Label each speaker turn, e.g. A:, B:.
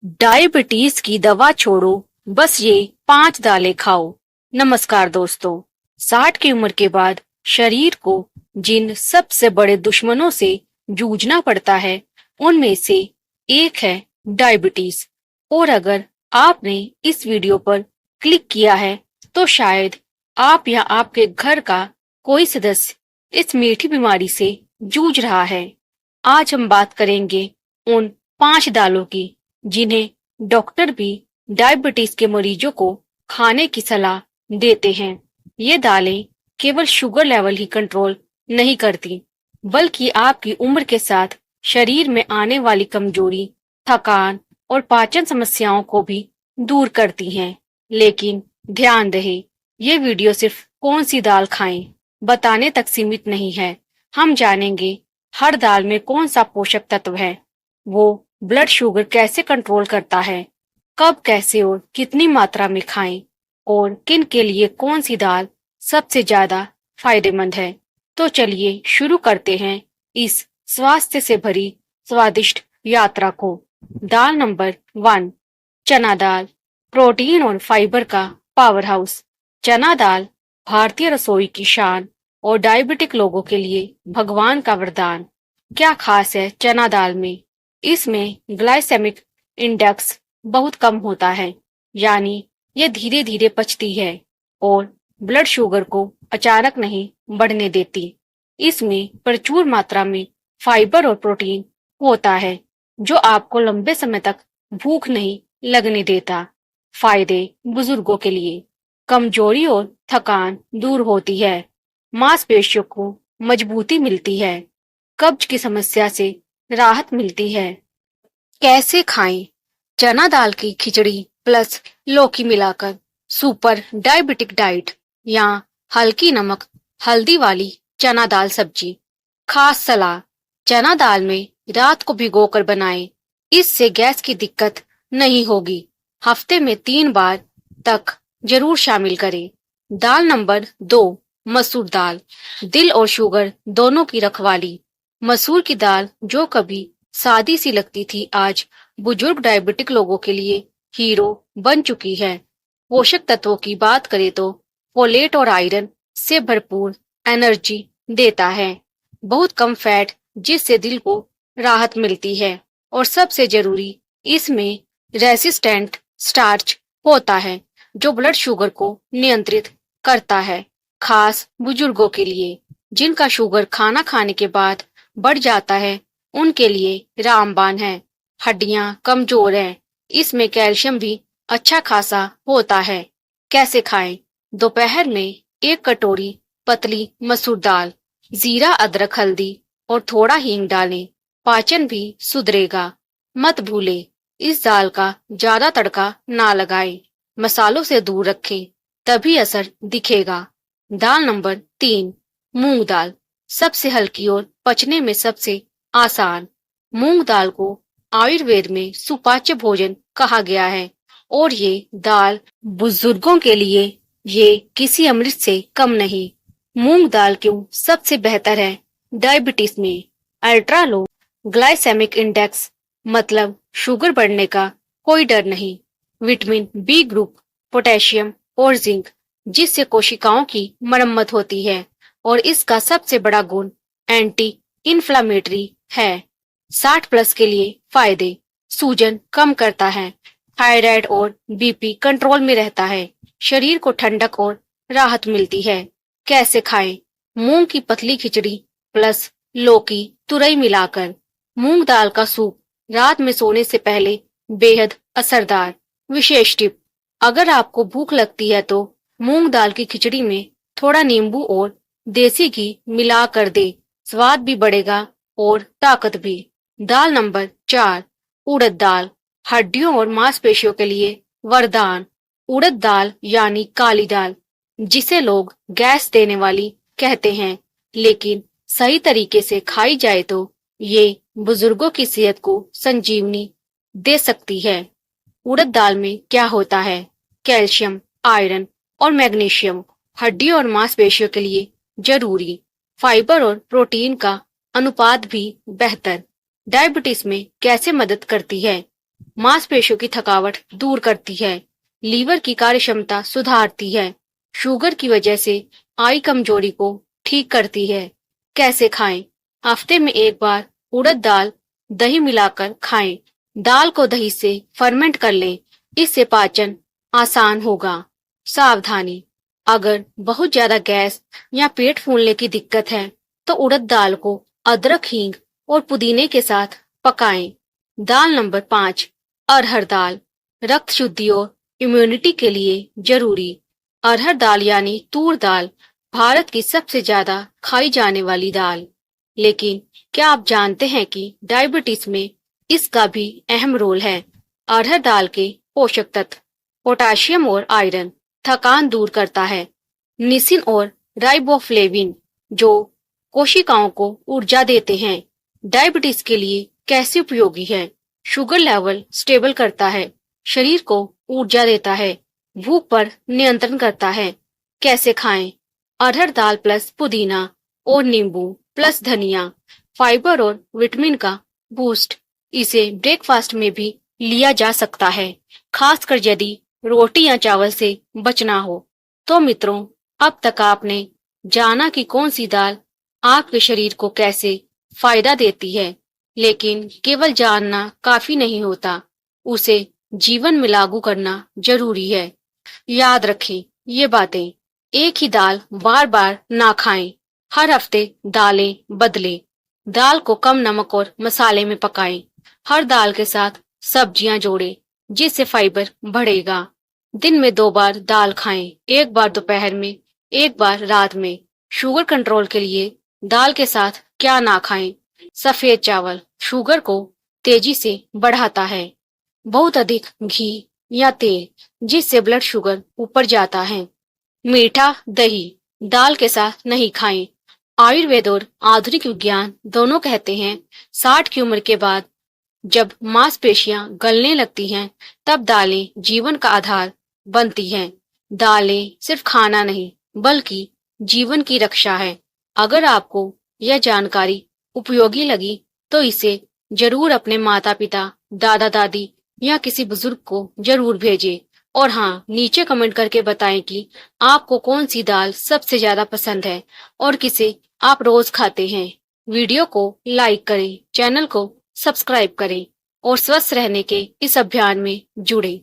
A: Diabetes की दवा छोड़ो, बस ये 5 दालें खाओ। नमस्कार दोस्तों। 60 की उम्र के बाद शरीर को जिन सबसे बड़े दुश्मनों से जूझना पड़ता है, उनमें से एक है डायबिटीज। और अगर आपने इस वीडियो पर क्लिक किया है, तो शायद आप या आपके घर का कोई सदस्य इस मीठी बीमारी से जूझ रहा है। आज हम बात करेंगे उन 5 दालों की जिन्हें डॉक्टर भी डायबिटीज के मरीजों को खाने की सलाह देते हैं। ये दालें केवल शुगर लेवल ही कंट्रोल नहीं करती, बल्कि आपकी उम्र के साथ शरीर में आने वाली कमजोरी, थकान और पाचन समस्याओं को भी दूर करती हैं। लेकिन ध्यान रहे, ये वीडियो सिर्फ कौन सी दाल खाएं बताने तक सीमित नहीं है। हम जानेंगे हर दाल में कौन सा पोषक तत्व है, वो ब्लड शुगर कैसे कंट्रोल करता है, कब, कैसे और कितनी मात्रा में खाएं, और किन के लिए कौन सी दाल सबसे ज्यादा फायदेमंद है। तो चलिए शुरू करते हैं इस स्वास्थ्य से भरी स्वादिष्ट यात्रा को। दाल नंबर 1, चना दाल। प्रोटीन और फाइबर का पावर हाउस। चना दाल भारतीय रसोई की शान और डायबिटिक लोगों के लिए भगवान का वरदान। क्या खास है चना दाल में? इसमें ग्लाइसेमिक इंडेक्स बहुत कम होता है, यानी ये धीरे धीरे पचती है और ब्लड शुगर को अचानक नहीं बढ़ने देती। इसमें प्रचुर मात्रा में फाइबर और प्रोटीन होता है, जो आपको लंबे समय तक भूख नहीं लगने देता। फायदे बुजुर्गों के लिए। कमजोरी और थकान दूर होती है, मांसपेशियों को मजबूती मिलती है, कब्ज की समस्या से राहत मिलती है। कैसे खाएं? चना दाल की खिचड़ी प्लस लौकी मिलाकर सुपर डायबिटिक डाइट, या हल्की नमक हल्दी वाली चना दाल सब्जी। खास सलाह, चना दाल में रात को भिगोकर बनाएं, इससे गैस की दिक्कत नहीं होगी। हफ्ते में 3 बार तक जरूर शामिल करें। दाल नंबर 2, मसूर दाल। दिल और शुगर दोनों की रखवाली। मसूर की दाल, जो कभी सादी सी लगती थी, आज बुजुर्ग डायबिटिक लोगों के लिए हीरो बन चुकी है। पोषक तत्वों की बात करें तो फोलेट और आयरन से भरपूर एनर्जी देता है। बहुत कम फैट, जिससे दिल को राहत मिलती है। और सबसे जरूरी, इसमें रेसिस्टेंट स्टार्च होता है, जो ब्लड शुगर को नियंत्रित करता है। खास बुजुर्गों के लिए, जिनका शुगर खाना खाने के बाद बढ़ जाता है, उनके लिए रामबाण है। हड्डियां कमजोर हैं, इसमें कैल्शियम भी अच्छा खासा होता है। कैसे खाएं? दोपहर में 1 कटोरी पतली मसूर दाल, जीरा, अदरक, हल्दी और थोड़ा हींग डालें, पाचन भी सुधरेगा। मत भूले, इस दाल का ज्यादा तड़का ना लगाएं, मसालों से दूर रखें, तभी असर दिखेगा। दाल नंबर 3, मूंग दाल। सबसे हल्की और पचने में सबसे आसान। मूंग दाल को आयुर्वेद में सुपाच्य भोजन कहा गया है, और ये दाल बुजुर्गों के लिए ये किसी अमृत से कम नहीं। मूंग दाल क्यों सबसे बेहतर है डायबिटीज में? अल्ट्रा लो ग्लाइसेमिक इंडेक्स, मतलब शुगर बढ़ने का कोई डर नहीं। विटामिन बी ग्रुप, पोटेशियम और जिंक, जिससे कोशिकाओं की मरम्मत होती है। और इसका सबसे बड़ा गुण एंटी इन्फ्लामेटरी है। 60 प्लस के लिए फायदे। सूजन कम करता है, थायराइड और बीपी कंट्रोल में रहता है, शरीर को ठंडक और राहत मिलती है। कैसे खाएं? मूंग की पतली खिचड़ी प्लस लौकी, तुरई मिलाकर। मूंग दाल का सूप रात में सोने से पहले बेहद असरदार। विशेष टिप, अगर आपको भूख लगती है तो मूंग दाल की खिचड़ी में थोड़ा नींबू और देसी घी मिला कर दे, स्वाद भी बढ़ेगा और ताकत भी। दाल नंबर 4, उड़द दाल। हड्डियों और मांसपेशियों के लिए वरदान। उड़द दाल यानी काली दाल, जिसे लोग गैस देने वाली कहते हैं, लेकिन सही तरीके से खाई जाए तो ये बुजुर्गों की सेहत को संजीवनी दे सकती है। उड़द दाल में क्या होता है? कैल्शियम, आयरन और मैग्नीशियम, हड्डियों और मांसपेशियों के लिए जरूरी। फाइबर और प्रोटीन का अनुपात भी बेहतर। डायबिटीज में कैसे मदद करती है? मांसपेशियों की थकावट दूर करती है, लीवर की कार्यक्षमता सुधारती है, शुगर की वजह से आई कमजोरी को ठीक करती है। कैसे खाएं? हफ्ते में एक बार उड़द दाल दही मिलाकर खाएं। दाल को दही से फर्मेंट कर लें, इससे पाचन आसान होगा। सावधानी, अगर बहुत ज्यादा गैस या पेट फूलने की दिक्कत है तो उड़द दाल को अदरक, हींग और पुदीने के साथ पकाएं। दाल नंबर 5, अरहर दाल, रक्त शुद्धि और इम्यूनिटी के लिए जरूरी। अरहर दाल यानी तूर दाल भारत की सबसे ज्यादा खाई जाने वाली दाल। लेकिन क्या आप जानते हैं कि डायबिटीज में इसका भी अहम रोल है? अरहर दाल के पोषक तत्व: पोटाशियम और आयरन, थकान दूर करता है। निसिन और राइबोफ्लेविन, जो कोशिकाओं को ऊर्जा देते हैं। डायबिटीज के लिए कैसे उपयोगी है? शुगर लेवल स्टेबल करता है, शरीर को ऊर्जा देता है, भूख पर नियंत्रण करता है। कैसे खाएं? अरहर दाल प्लस पुदीना और नींबू प्लस धनिया, फाइबर और विटामिन का बूस्ट। इसे ब्रेकफास्ट में भी लिया जा सकता है, खासकर यदि रोटी या चावल से बचना हो। तो मित्रों, अब तक आपने जाना कि कौन सी दाल आपके शरीर को कैसे फायदा देती है। लेकिन केवल जानना काफी नहीं होता, उसे जीवन में लागू करना जरूरी है। याद रखें ये बातें। एक ही दाल बार बार ना खाएं, हर हफ्ते दालें बदलें। दाल को कम नमक और मसाले में पकाएं। हर दाल के साथ सब्जियां जोड़ें, जिससे फाइबर बढ़ेगा। दिन में 2 बार दाल खाएं, एक बार दोपहर में, एक बार रात में। शुगर कंट्रोल के लिए दाल के साथ क्या ना खाएं? सफेद चावल शुगर को तेजी से बढ़ाता है। बहुत अधिक घी या तेल, जिससे ब्लड शुगर ऊपर जाता है। मीठा दही दाल के साथ नहीं खाएं। आयुर्वेद और आधुनिक विज्ञान दोनों कहते हैं 60 की उम्र के बाद जब मांसपेशियां गलने लगती हैं, तब दालें जीवन का आधार बनती हैं। दालें सिर्फ खाना नहीं, बल्कि जीवन की रक्षा है। अगर आपको यह जानकारी उपयोगी लगी तो इसे जरूर अपने माता पिता, दादा दादी या किसी बुजुर्ग को जरूर भेजें। और हाँ, नीचे कमेंट करके बताएं कि आपको कौन सी दाल सबसे ज्यादा पसंद है और किसे आप रोज खाते हैं। वीडियो को लाइक करें, चैनल को सब्सक्राइब करें और स्वस्थ रहने के इस अभियान में जुड़ें।